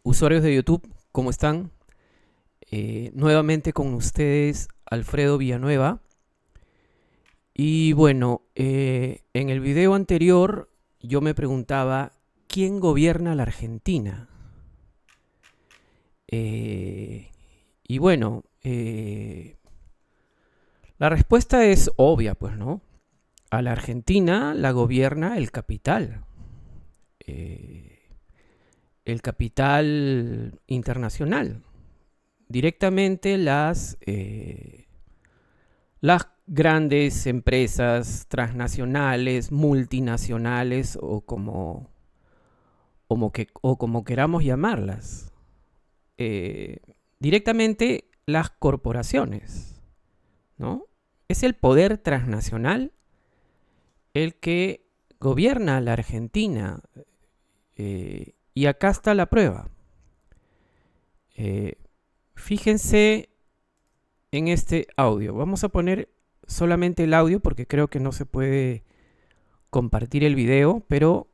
Usuarios de YouTube, ¿cómo están? Nuevamente con ustedes, Alfredo Villanueva. Y bueno, en el video anterior yo me preguntaba, ¿quién gobierna la Argentina? Eh, y bueno, la respuesta es obvia, pues, ¿no? A la Argentina la gobierna eh, el capital internacional. Directamente las grandes empresas transnacionales, multinacionales o como queramos llamarlas. Eh, Directamente las corporaciones, ¿no? Es el poder transnacional el que gobierna la Argentina. Y acá está la prueba. Eh, Fíjense en este audio. Vamos a poner solamente el audio porque creo que no se puede compartir el video, pero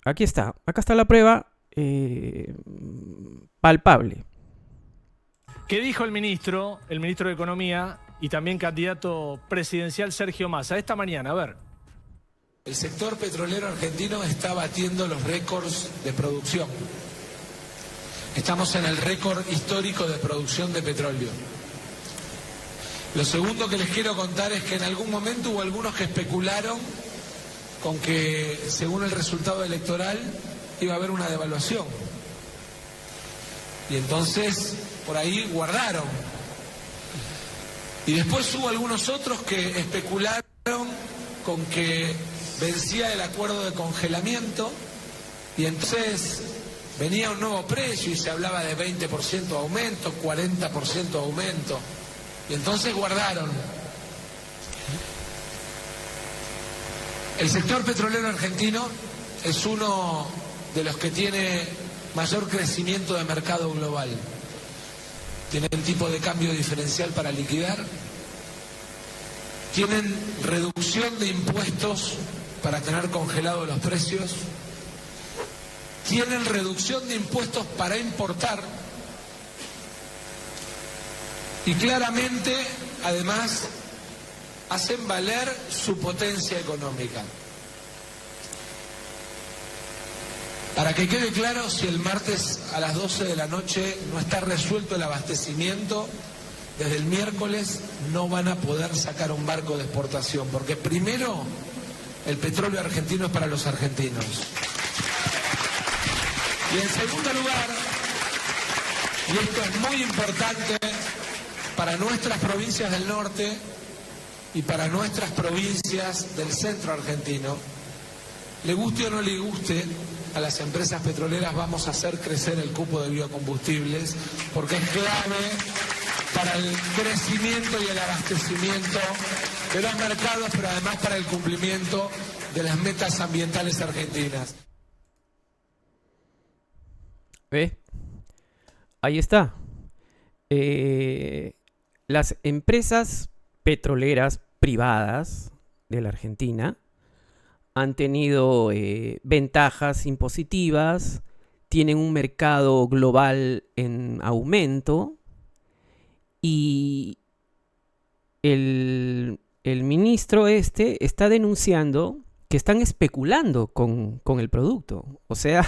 aquí está. Acá está la prueba palpable. ¿Qué dijo el ministro de Economía y también candidato presidencial Sergio Massa esta mañana? A ver. El sector petrolero argentino está batiendo los récords de producción. Estamos en el récord histórico de producción de petróleo. Lo segundo que les quiero contar es que en algún momento hubo algunos que especularon con que, según el resultado electoral, iba a haber una devaluación. Y entonces, por ahí guardaron. Y después hubo algunos otros que especularon con que vencía el acuerdo de congelamiento y entonces venía un nuevo precio y se hablaba de 20% de aumento, 40% de aumento. Y entonces guardaron. El sector petrolero argentino es uno de los que tiene mayor crecimiento de mercado global. Tienen tipo de cambio diferencial para liquidar. Tienen reducción de impuestos para tener congelados los precios. Tienen reducción de impuestos para importar. Y claramente, además, hacen valer su potencia económica. Para que quede claro, si el martes a las 12 de la noche no está resuelto el abastecimiento, desde el miércoles no van a poder sacar un barco de exportación, porque primero, el petróleo argentino es para los argentinos. Y en segundo lugar, y esto es muy importante para nuestras provincias del norte y para nuestras provincias del centro argentino, le guste o no le guste, a las empresas petroleras vamos a hacer crecer el cupo de biocombustibles porque es clave para el crecimiento y el abastecimiento de los mercados, pero además para el cumplimiento de las metas ambientales argentinas. ¿Ve? Ahí está. Las empresas petroleras privadas de la Argentina han tenido ventajas impositivas, tienen un mercado global en aumento y el ministro está denunciando que están especulando con el producto. O sea,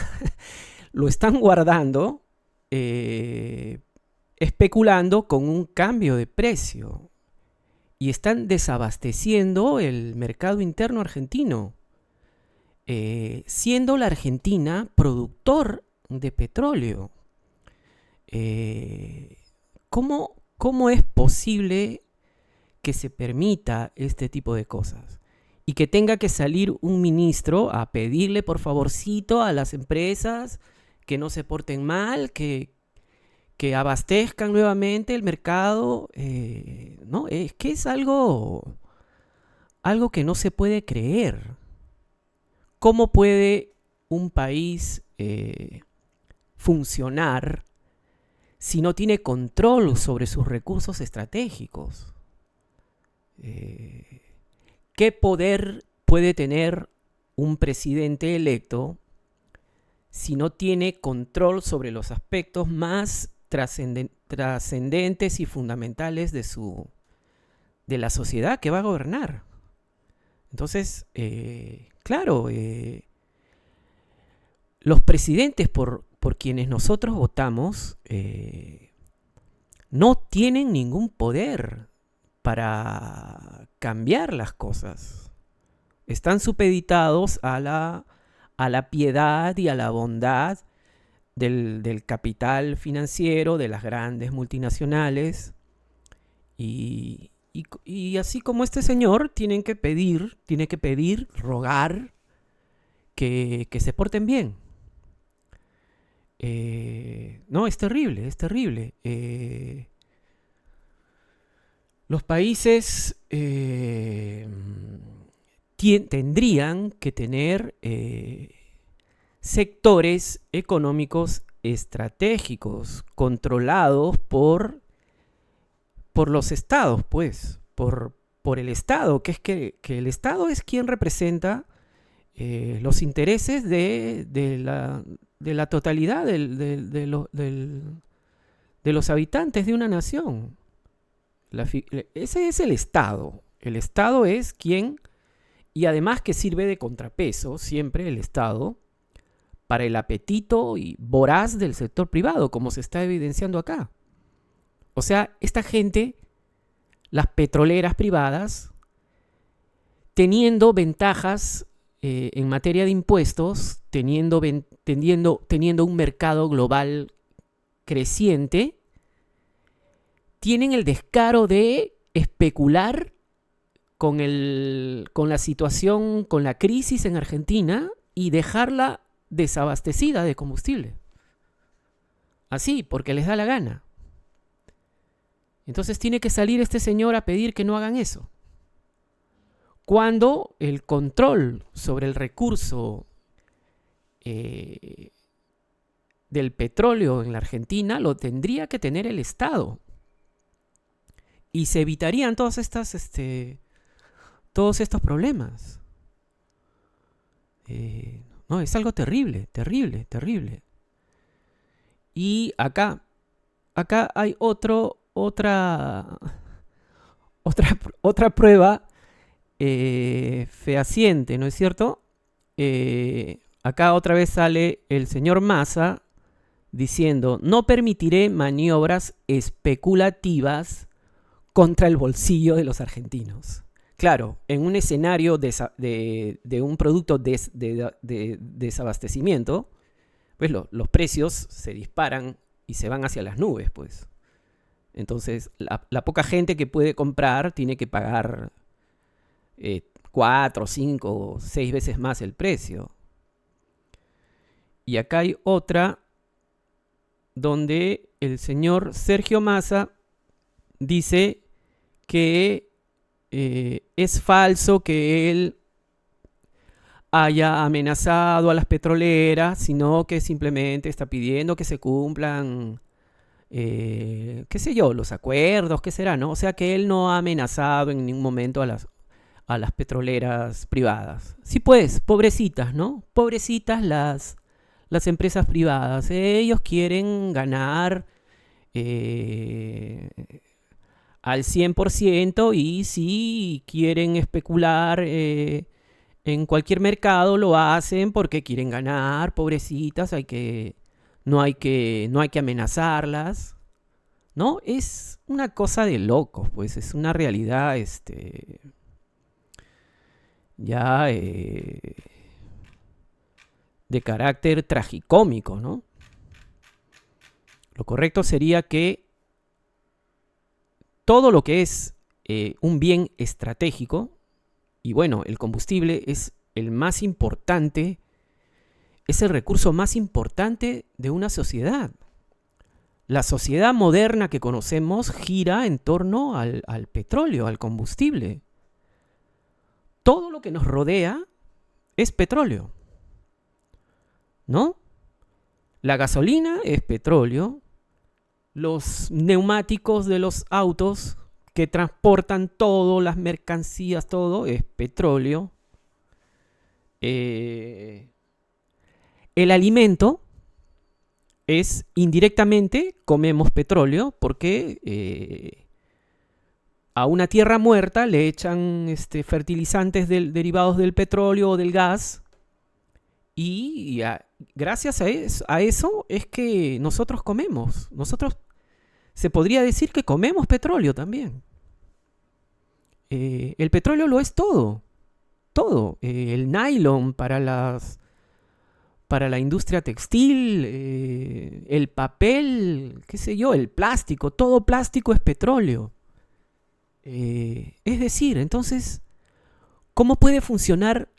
lo están guardando, especulando con un cambio de precio y están desabasteciendo el mercado interno argentino. Siendo la Argentina productor de petróleo. ¿Cómo es posible que se permita este tipo de cosas? Y que tenga que salir un ministro a pedirle por favorcito a las empresas que no se porten mal, que abastezcan nuevamente el mercado. No, es que es algo que no se puede creer. ¿Cómo puede un país funcionar si no tiene control sobre sus recursos estratégicos? ¿Qué poder puede tener un presidente electo si no tiene control sobre los aspectos más trascendentes y fundamentales de la sociedad que va a gobernar. Entonces, claro, los presidentes por quienes nosotros votamos no tienen ningún poder para cambiar las cosas. Están supeditados a la piedad y a la bondad del capital financiero, de las grandes multinacionales. Y así como este señor, tiene que pedir, rogar que se porten bien. No, es terrible, es terrible. Los países tendrían que tener sectores económicos estratégicos controlados por los estados, pues, por el Estado, que el Estado es quien representa los intereses de la totalidad de los habitantes de una nación. Ese es el Estado. El Estado es quien, y además que sirve de contrapeso siempre el Estado para el apetito y voraz del sector privado, como se está evidenciando acá. O sea, esta gente, las petroleras privadas, teniendo ventajas en materia de impuestos, teniendo un mercado global creciente, tienen el descaro de especular con la situación, con la crisis en Argentina y dejarla desabastecida de combustible. Así, porque les da la gana. Entonces tiene que salir este señor a pedir que no hagan eso. Cuando el control sobre el recurso del petróleo en la Argentina lo tendría que tener el Estado. Y se evitarían todos estos problemas. No, es algo terrible, terrible, terrible. Y acá hay otra prueba fehaciente, ¿no es cierto? Acá otra vez sale el señor Massa diciendo: no permitiré maniobras especulativas contra el bolsillo de los argentinos. Claro, en un escenario de un producto de desabastecimiento, pues los precios se disparan y se van hacia las nubes, pues. Entonces, la poca gente que puede comprar tiene que pagar 4, 5, 6 veces más el precio. Y acá hay otra donde el señor Sergio Massa dice que es falso que él haya amenazado a las petroleras, sino que simplemente está pidiendo que se cumplan, qué sé yo, los acuerdos, qué será, ¿no? O sea, que él no ha amenazado en ningún momento a las petroleras privadas. Sí, pues, pobrecitas, ¿no? Pobrecitas las empresas privadas. Ellos quieren ganar al 100% y si quieren especular en cualquier mercado lo hacen porque quieren ganar, pobrecitas, no hay que amenazarlas, ¿no? Es una cosa de locos, pues es una realidad ya de carácter tragicómico, ¿no? Lo correcto sería que todo lo que es un bien estratégico, y bueno, el combustible es el más importante, es el recurso más importante de una sociedad. La sociedad moderna que conocemos gira en torno al petróleo, al combustible. Todo lo que nos rodea es petróleo, ¿no? La gasolina es petróleo. Los neumáticos de los autos que transportan todo, las mercancías, todo, es petróleo. el alimento es indirectamente comemos petróleo porque a una tierra muerta le echan fertilizantes derivados del petróleo o del gas y gracias a eso es que nosotros comemos. Nosotros se podría decir que comemos petróleo también. El petróleo lo es todo. Todo. El nylon para la industria textil, el papel, qué sé yo, el plástico. Todo plástico es petróleo. Es decir, entonces, ¿cómo puede funcionar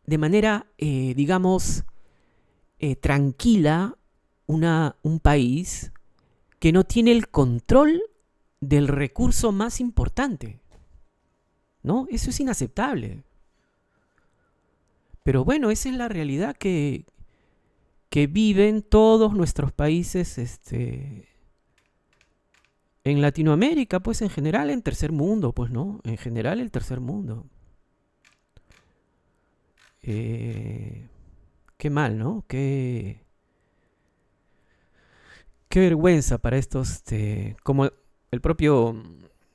de manera, digamos, tranquila un país que no tiene el control del recurso más importante? ¿No? Eso es inaceptable. Pero bueno, esa es la realidad que viven todos nuestros países en Latinoamérica, pues en general en tercer mundo, pues no, en general el tercer mundo. Qué mal, ¿no? Qué vergüenza para estos, como el propio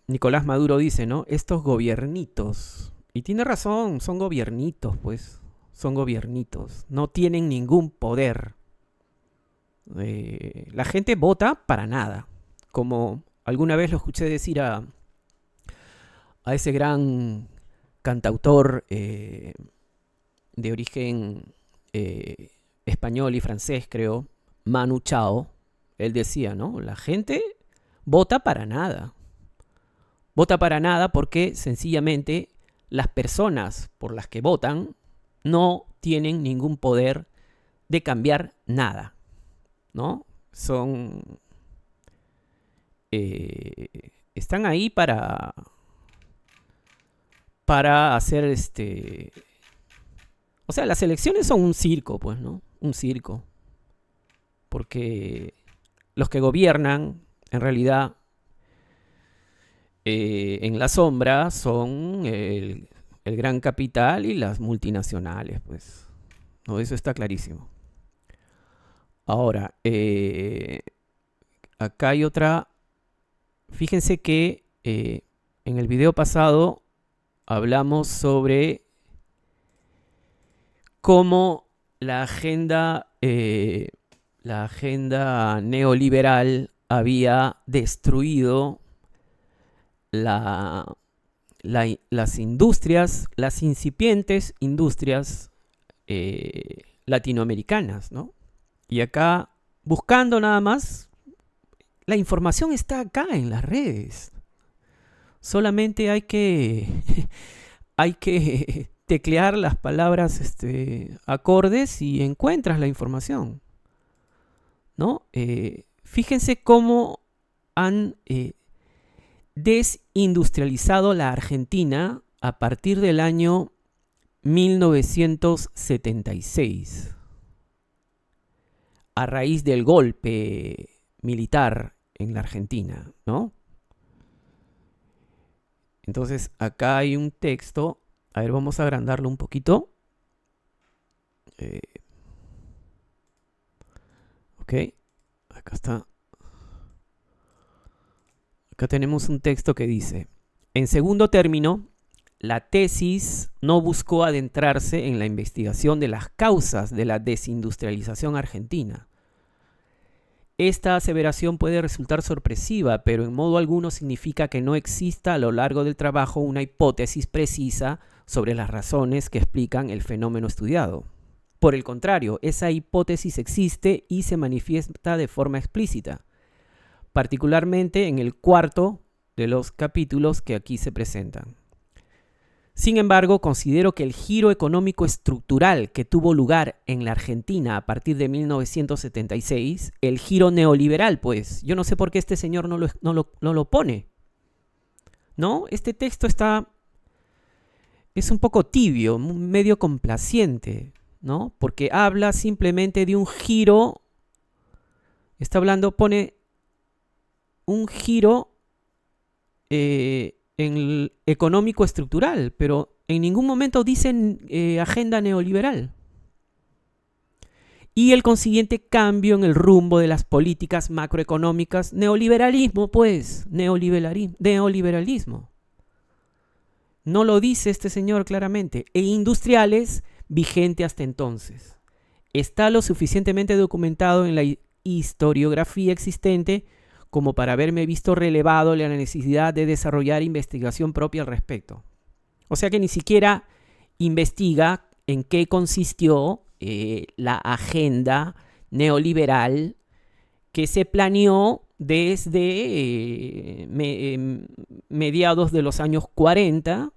Nicolás Maduro dice, ¿no? Estos gobiernitos. Y tiene razón, son gobiernitos, pues. Son gobiernitos. No tienen ningún poder. La gente vota para nada. Como alguna vez lo escuché decir a ese gran cantautor de origen español y francés, creo, Manu Chao. Él decía, ¿no? La gente vota para nada. Vota para nada porque sencillamente las personas por las que votan no tienen ningún poder de cambiar nada, ¿no? Están ahí para hacer o sea, las elecciones son un circo, pues, ¿no? Un circo. Porque los que gobiernan, en realidad, en la sombra son el gran capital y las multinacionales, pues. No, eso está clarísimo. Ahora, acá hay otra. Fíjense que en el video pasado hablamos sobre cómo la agenda neoliberal había destruido las industrias, las incipientes industrias latinoamericanas, ¿no? Y acá, buscando nada más, la información está acá en las redes. Solamente hay que teclear las palabras acordes y encuentras la información, ¿no? Fíjense cómo han desindustrializado la Argentina a partir del año 1976, a raíz del golpe militar en la Argentina, ¿no? Entonces acá hay un texto. A ver, vamos a agrandarlo un poquito. Ok, acá está. Acá tenemos un texto que dice: en segundo término, la tesis no buscó adentrarse en la investigación de las causas de la desindustrialización argentina. Esta aseveración puede resultar sorpresiva, pero en modo alguno significa que no exista a lo largo del trabajo una hipótesis precisa sobre las razones que explican el fenómeno estudiado. Por el contrario, esa hipótesis existe y se manifiesta de forma explícita, particularmente en el cuarto de los capítulos que aquí se presentan. Sin embargo, considero que el giro económico estructural que tuvo lugar en la Argentina a partir de 1976, el giro neoliberal, pues, yo no sé por qué este señor no lo pone, ¿no? Este texto es un poco tibio, medio complaciente, ¿no? Porque habla simplemente de un giro, pone un giro en el económico estructural, pero en ningún momento dicen agenda neoliberal. y el consiguiente cambio en el rumbo de las políticas macroeconómicas, neoliberalismo, pues, neoliberalismo. No lo dice este señor claramente, e industriales vigente hasta entonces. Está lo suficientemente documentado en la historiografía existente como para haberme visto relevado la necesidad de desarrollar investigación propia al respecto. O sea que ni siquiera investiga en qué consistió la agenda neoliberal que se planeó desde mediados de los años 40,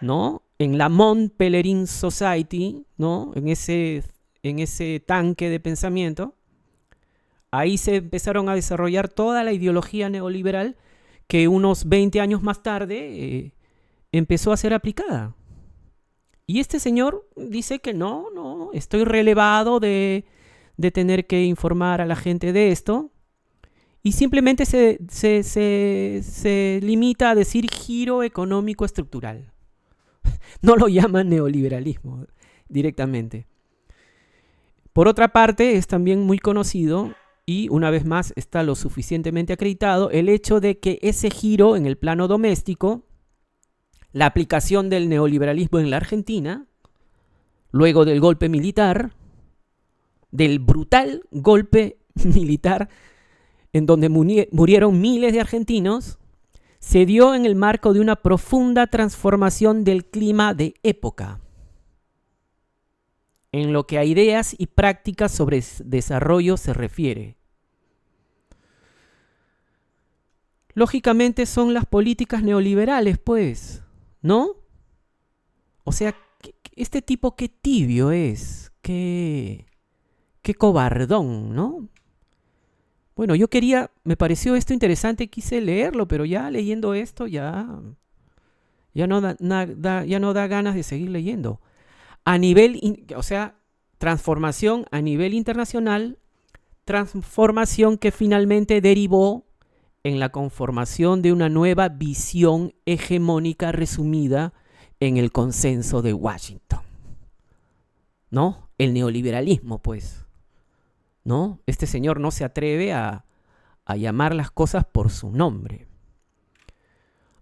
¿no? En la Mont Pelerin Society, ¿no? En ese tanque de pensamiento. Ahí se empezaron a desarrollar toda la ideología neoliberal que unos 20 años más tarde empezó a ser aplicada. Y este señor dice que no, estoy relevado de tener que informar a la gente de esto. Y simplemente se limita a decir giro económico estructural. No lo llaman neoliberalismo directamente. Por otra parte, es también muy conocido, y una vez más está lo suficientemente acreditado, el hecho de que ese giro en el plano doméstico, la aplicación del neoliberalismo en la Argentina, luego del golpe militar, del brutal golpe militar en donde murieron miles de argentinos, se dio en el marco de una profunda transformación del clima de época, en lo que a ideas y prácticas sobre desarrollo se refiere. Lógicamente son las políticas neoliberales, pues, ¿no? O sea, este tipo qué tibio es, qué cobardón, ¿no? Bueno, me pareció esto interesante, quise leerlo, pero ya leyendo esto ya no da ganas de seguir leyendo. Transformación a nivel internacional, transformación que finalmente derivó en la conformación de una nueva visión hegemónica resumida en el consenso de Washington, ¿no? El neoliberalismo, pues, ¿no? Este señor no se atreve a llamar las cosas por su nombre.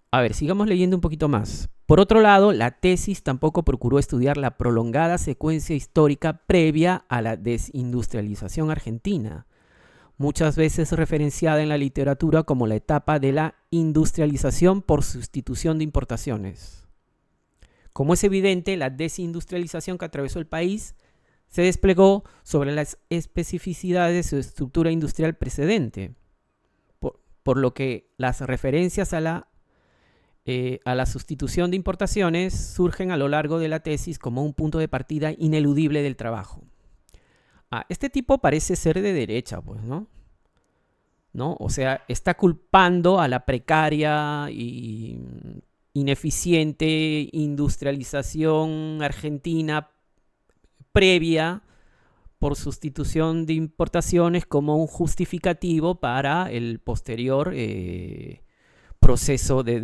A ver, sigamos leyendo un poquito más. Por otro lado, la tesis tampoco procuró estudiar la prolongada secuencia histórica previa a la desindustrialización argentina, muchas veces referenciada en la literatura como la etapa de la industrialización por sustitución de importaciones. Como es evidente, la desindustrialización que atravesó el país se desplegó sobre las especificidades de su estructura industrial precedente, por lo que las referencias a la sustitución de importaciones surgen a lo largo de la tesis como un punto de partida ineludible del trabajo. Este tipo parece ser de derecha, pues, ¿no? O sea, está culpando a la precaria y ineficiente industrialización argentina previa por sustitución de importaciones como un justificativo para el posterior proceso de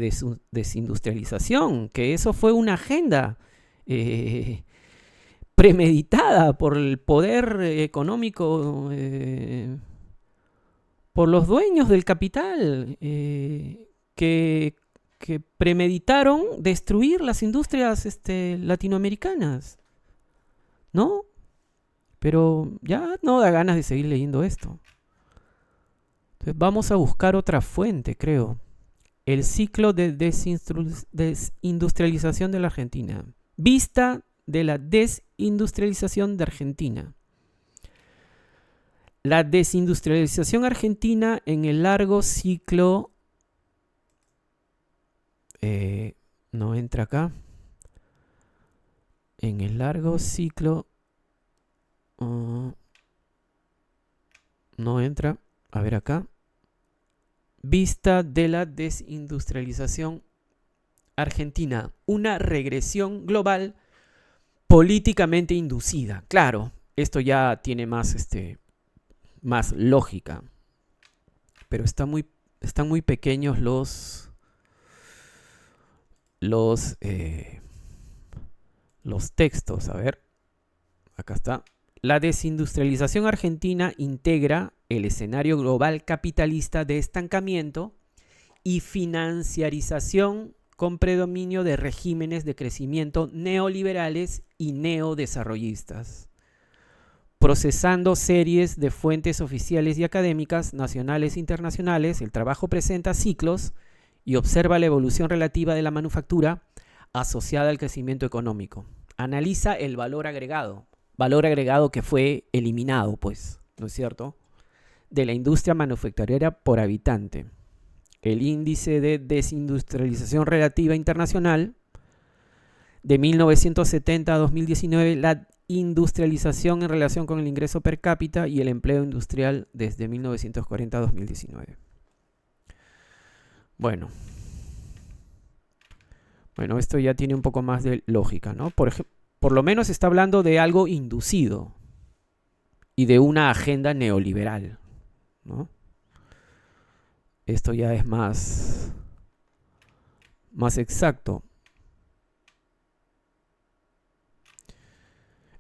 desindustrialización, que eso fue una agenda premeditada por el poder económico, por los dueños del capital, que premeditaron destruir las industrias latinoamericanas, ¿no? Pero ya no da ganas de seguir leyendo esto. Entonces vamos a buscar otra fuente, creo. El ciclo de desindustrialización de la Argentina. Vista de la desindustrialización de Argentina. La desindustrialización argentina en el largo ciclo... no entra acá. En el largo ciclo... no entra. A ver acá. Vista de la desindustrialización argentina. Una regresión global políticamente inducida. Claro, esto ya tiene más lógica. Pero están muy pequeños los textos. A ver, acá está. La desindustrialización argentina integra el escenario global capitalista de estancamiento y financiarización con predominio de regímenes de crecimiento neoliberales y neodesarrollistas, procesando series de fuentes oficiales y académicas, nacionales e internacionales. El trabajo presenta ciclos y observa la evolución relativa de la manufactura asociada al crecimiento económico. Analiza el valor agregado que fue eliminado, pues, ¿no es cierto?, de la industria manufacturera por habitante. El índice de desindustrialización relativa internacional de 1970 a 2019, la industrialización en relación con el ingreso per cápita y el empleo industrial desde 1940 a 2019. Bueno, esto ya tiene un poco más de lógica, ¿no? Por lo menos está hablando de algo inducido y de una agenda neoliberal, ¿no? Esto ya es más exacto.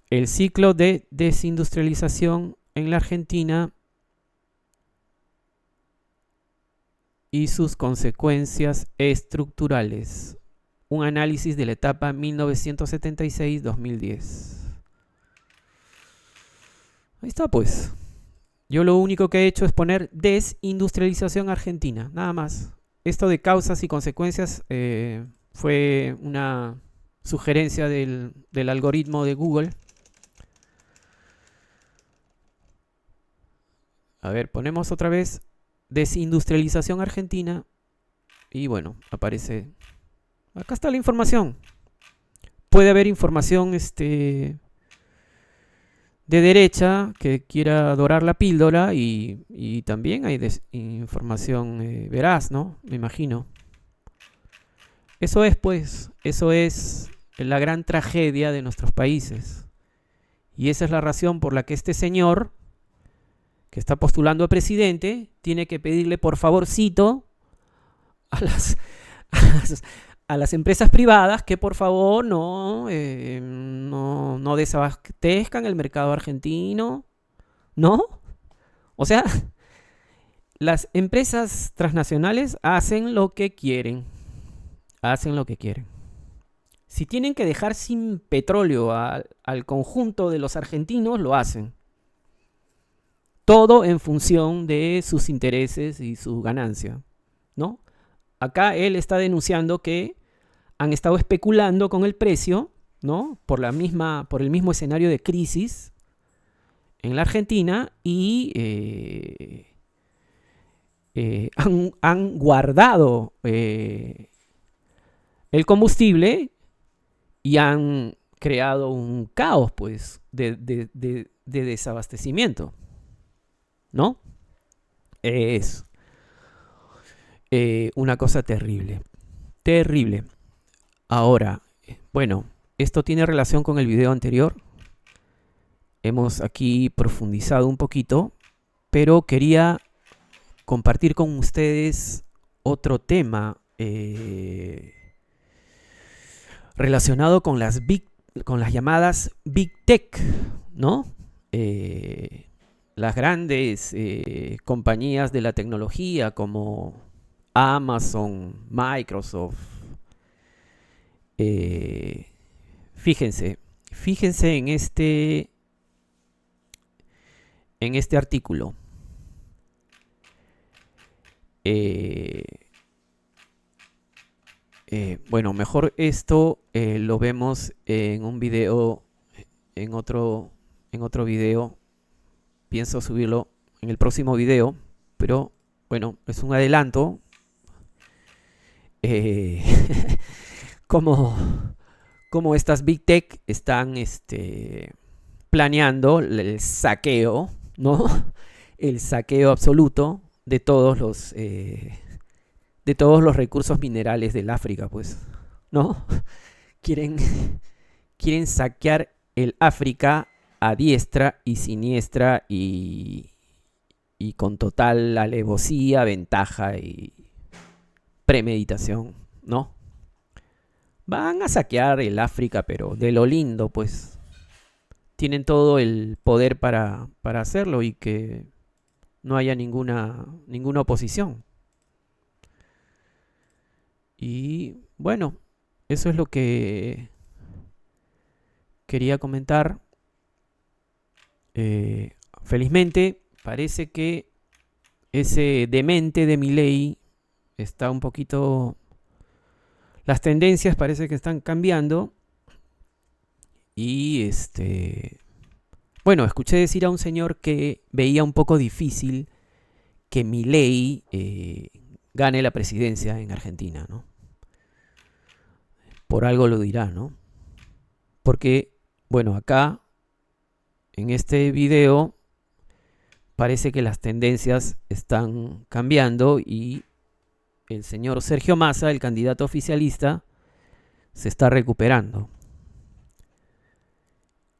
El ciclo de desindustrialización en la Argentina y sus consecuencias estructurales. Un análisis de la etapa 1976-2010. Ahí está, pues. Yo lo único que he hecho es poner desindustrialización argentina, nada más. Esto de causas y consecuencias fue una sugerencia del algoritmo de Google. A ver, ponemos otra vez desindustrialización argentina y bueno, aparece. Acá está la información. Puede haber información de derecha que quiera dorar la píldora y también hay información veraz, ¿no? Me imagino. Eso es la gran tragedia de nuestros países. Y esa es la razón por la que este señor, que está postulando a presidente, tiene que pedirle por favorcito a las empresas privadas que por favor no desabastezcan el mercado argentino, ¿no? O sea, las empresas transnacionales hacen lo que quieren. Si tienen que dejar sin petróleo al conjunto de los argentinos, lo hacen. Todo en función de sus intereses y su ganancia, ¿no? Acá él está denunciando que han estado especulando con el precio, ¿no? Por el mismo escenario de crisis en la Argentina y han guardado el combustible y han creado un caos, pues, de desabastecimiento, ¿no? Es una cosa terrible. Terrible. Ahora, bueno, esto tiene relación con el video anterior. Hemos aquí profundizado un poquito, pero quería compartir con ustedes otro tema relacionado con las llamadas Big Tech, ¿no? Las grandes compañías de la tecnología como Amazon, Microsoft. Fíjense en este artículo. Bueno, mejor esto lo vemos en un video, en otro video. Pienso subirlo en el próximo video, pero bueno, es un adelanto. Como estas Big Tech están planeando el saqueo, ¿no? El saqueo absoluto de todos los recursos minerales del África, pues, ¿no? Quieren saquear el África a diestra y siniestra y con total alevosía, ventaja y premeditación, ¿no? Van a saquear el África, pero de lo lindo, pues. tienen todo el poder para hacerlo y que no haya ninguna oposición. Y bueno, eso es lo que quería comentar. Felizmente parece que ese demente de Milei está un poquito... Las tendencias parece que están cambiando. Y bueno, escuché decir a un señor que veía un poco difícil que Milei gane la presidencia en Argentina, ¿no? Por algo lo dirá, ¿no? Porque, bueno, acá, en este video, parece que las tendencias están cambiando y el señor Sergio Massa, el candidato oficialista, se está recuperando.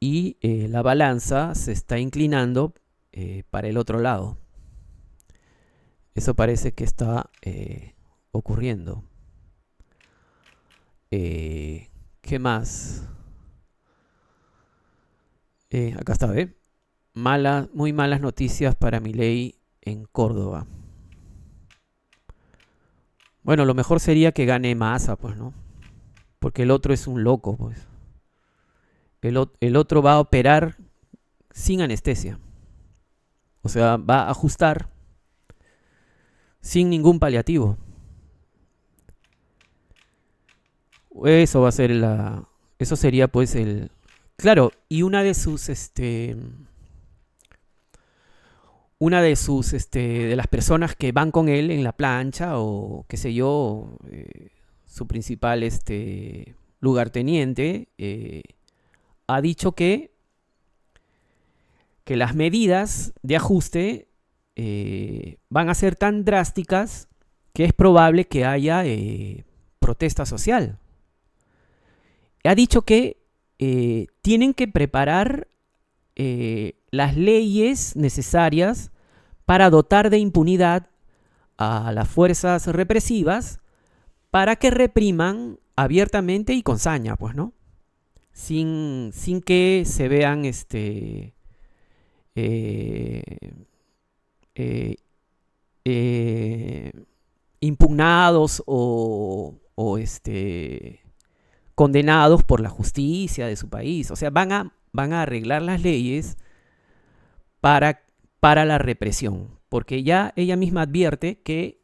Y la balanza se está inclinando para el otro lado. Eso parece que está ocurriendo. ¿Qué más? Acá está, ¿ve? Muy malas noticias para Milei en Córdoba. Bueno, lo mejor sería que gane Massa, pues, ¿no? Porque el otro es un loco, pues. El otro va a operar sin anestesia. O sea, va a ajustar sin ningún paliativo. Eso va a ser eso sería pues el... Claro, y una de las personas que van con él en la plancha o qué sé yo, su principal lugarteniente, ha dicho que las medidas de ajuste van a ser tan drásticas que es probable que haya protesta social. Ha dicho que tienen que preparar las leyes necesarias para dotar de impunidad a las fuerzas represivas para que repriman abiertamente y con saña, pues, ¿no? Sin que se vean impugnados o condenados por la justicia de su país. O sea, van a arreglar las leyes para la represión, porque ya ella misma advierte que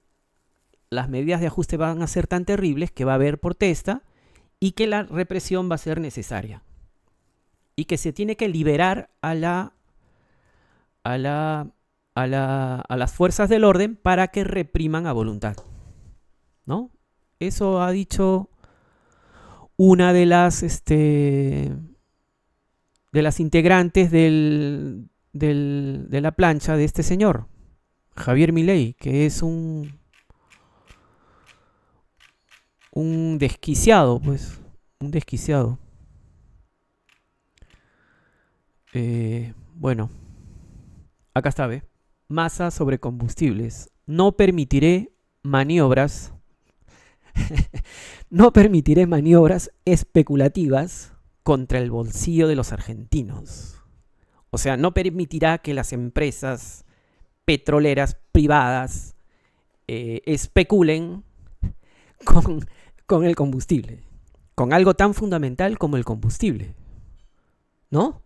las medidas de ajuste van a ser tan terribles que va a haber protesta y que la represión va a ser necesaria y que se tiene que liberar a las fuerzas del orden para que repriman a voluntad, ¿no? Eso ha dicho una de las integrantes de la plancha de este señor, Javier Milei, que es un desquiciado, pues, un desquiciado. Bueno, acá está, ¿ve? Massa sobre combustibles. No permitiré maniobras especulativas contra el bolsillo de los argentinos. O sea, no permitirá que las empresas petroleras privadas especulen con el combustible, con algo tan fundamental como el combustible, ¿no?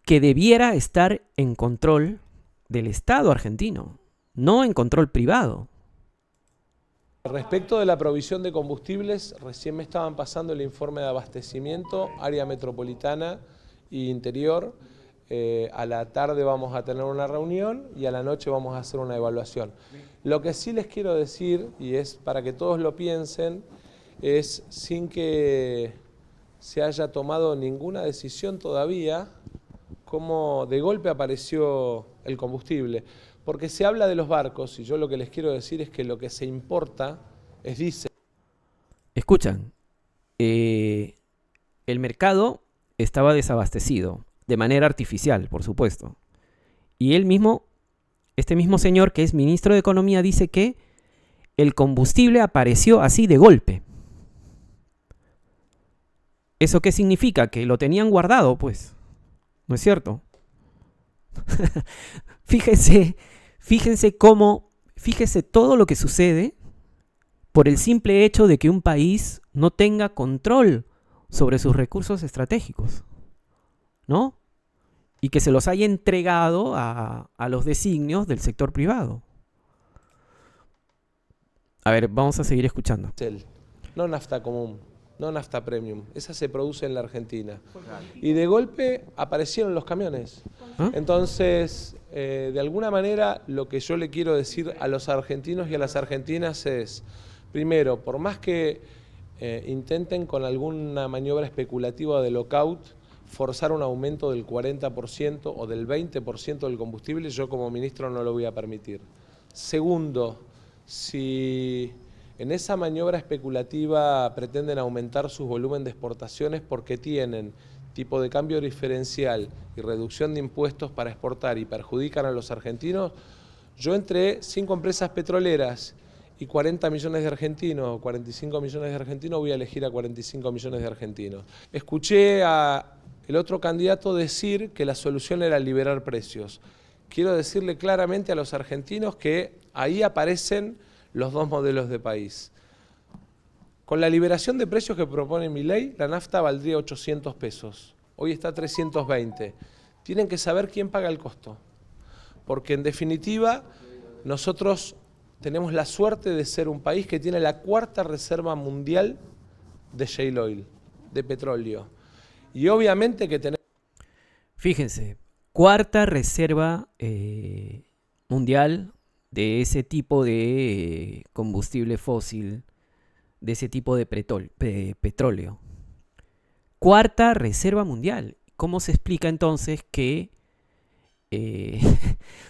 Que debiera estar en control del Estado argentino, no en control privado. Respecto de la provisión de combustibles, recién me estaban pasando el informe de abastecimiento, área metropolitana e interior. A la tarde vamos a tener una reunión y a la noche vamos a hacer una evaluación. Lo que sí les quiero decir, y es para que todos lo piensen, es sin que se haya tomado ninguna decisión todavía, cómo de golpe apareció el combustible. Porque se habla de los barcos y yo lo que les quiero decir es que lo que se importa es diésel. Escuchan, el mercado estaba desabastecido, de manera artificial, por supuesto. Y este mismo señor que es ministro de Economía dice que el combustible apareció así de golpe. ¿Eso qué significa? Que lo tenían guardado, pues. ¿no es cierto? Fíjense todo lo que sucede por el simple hecho de que un país no tenga control sobre sus recursos estratégicos, ¿no? Y que se los haya entregado a los designios del sector privado. A ver, vamos a seguir escuchando. No nafta común, no nafta premium. Esa se produce en la Argentina. Y de golpe aparecieron los camiones. ¿Ah? Entonces, de alguna manera, lo que yo le quiero decir a los argentinos y a las argentinas es, primero, por más que intenten con alguna maniobra especulativa de lockout forzar un aumento del 40% o del 20% del combustible, yo como ministro no lo voy a permitir. Segundo, si en esa maniobra especulativa pretenden aumentar su volumen de exportaciones porque tienen tipo de cambio diferencial y reducción de impuestos para exportar y perjudican a los argentinos, yo entre 5 empresas petroleras y 40 millones de argentinos o 45 millones de argentinos voy a elegir a 45 millones de argentinos. Escuché a el otro candidato decir que la solución era liberar precios. Quiero decirle claramente a los argentinos que ahí aparecen los dos modelos de país. Con la liberación de precios que propone Milei, la nafta valdría 800 pesos. Hoy está a 320. Tienen que saber quién paga el costo. Porque en definitiva, nosotros tenemos la suerte de ser un país que tiene la 4ª reserva mundial de shale oil, de petróleo. Y obviamente que tenemos... Fíjense, 4ª reserva mundial de ese tipo de combustible fósil, de ese tipo de petróleo. 4ª reserva mundial. ¿Cómo se explica entonces que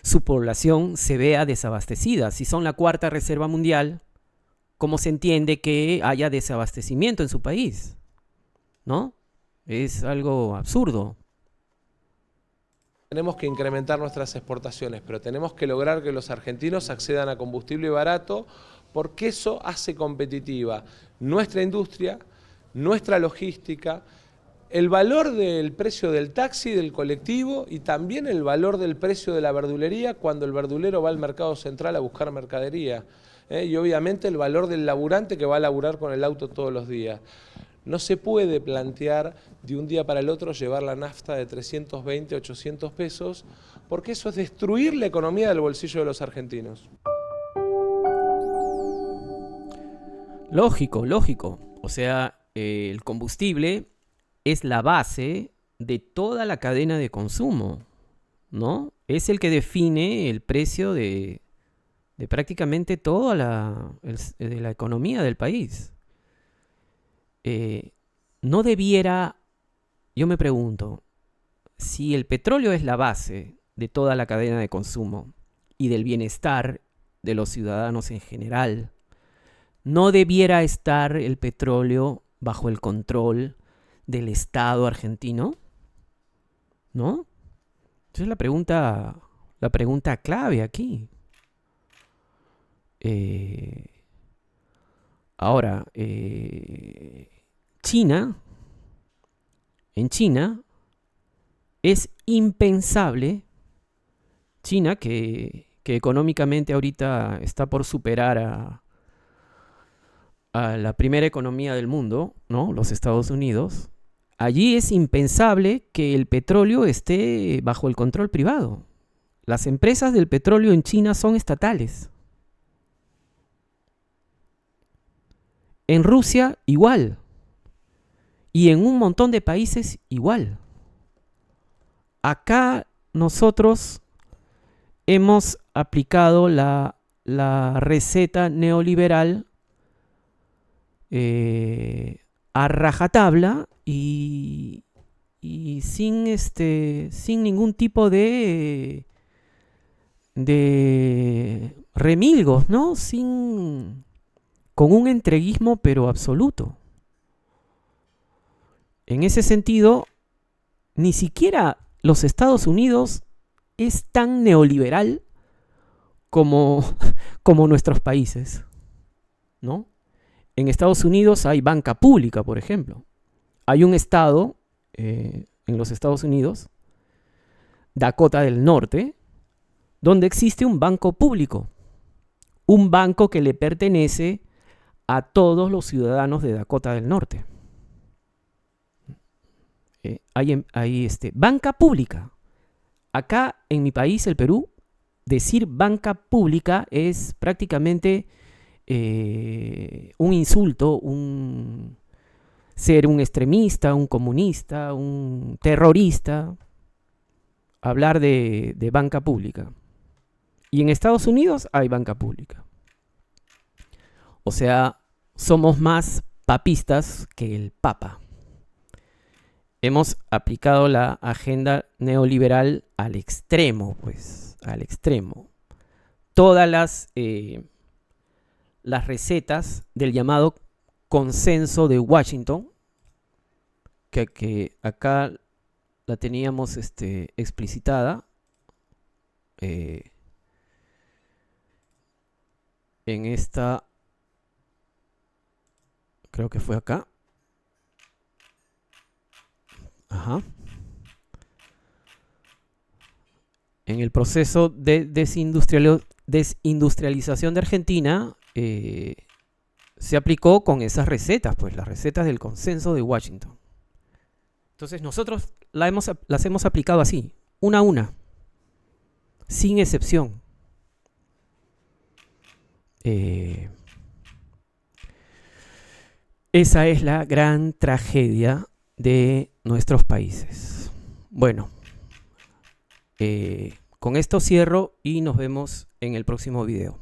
su población se vea desabastecida? Si son la 4ª reserva mundial, ¿cómo se entiende que haya desabastecimiento en su país? ¿No? Es algo absurdo. Tenemos que incrementar nuestras exportaciones, pero tenemos que lograr que los argentinos accedan a combustible barato, porque eso hace competitiva nuestra industria, nuestra logística, el valor del precio del taxi, del colectivo y también el valor del precio de la verdulería cuando el verdulero va al mercado central a buscar mercadería. Y obviamente el valor del laburante que va a laburar con el auto todos los días. No se puede plantear de un día para el otro llevar la nafta de 320 a 800 pesos, porque eso es destruir la economía del bolsillo de los argentinos. Lógico. O sea, el combustible es la base de toda la cadena de consumo, ¿no? Es el que define el precio de prácticamente toda la economía del país. No debiera, yo me pregunto, si el petróleo es la base de toda la cadena de consumo y del bienestar de los ciudadanos en general, ¿no debiera estar el petróleo bajo el control del Estado argentino? ¿No? Esa es la pregunta clave aquí. Ahora, en China es impensable, China que económicamente ahorita está por superar a la primera economía del mundo, ¿no? Los Estados Unidos, allí es impensable que el petróleo esté bajo el control privado. Las empresas del petróleo en China son estatales. En Rusia igual. Y en un montón de países igual. Acá nosotros hemos aplicado la receta neoliberal a rajatabla y sin ningún tipo de remilgos, ¿no? Con un entreguismo pero absoluto. En ese sentido, ni siquiera los Estados Unidos es tan neoliberal como nuestros países, ¿no? En Estados Unidos hay banca pública, por ejemplo. Hay un estado en los Estados Unidos Dakota del Norte, donde existe un banco público, un banco que le pertenece a todos los ciudadanos de Dakota del Norte. Hay banca pública. Acá en mi país, el Perú, decir banca pública es prácticamente un insulto, ser un extremista, un comunista, un terrorista, hablar de banca pública. Y en Estados Unidos hay banca pública. O sea, somos más papistas que el Papa. Hemos aplicado la agenda neoliberal al extremo, pues, al extremo. Todas las recetas del llamado consenso de Washington, que acá la teníamos explicitada en esta, creo que fue acá. Ajá. En el proceso de desindustrialización de Argentina se aplicó con esas recetas, pues las recetas del consenso de Washington. Entonces nosotros las hemos aplicado así, una a una, sin excepción. Esa es la gran tragedia de nuestros países. Bueno, con esto cierro y nos vemos en el próximo video.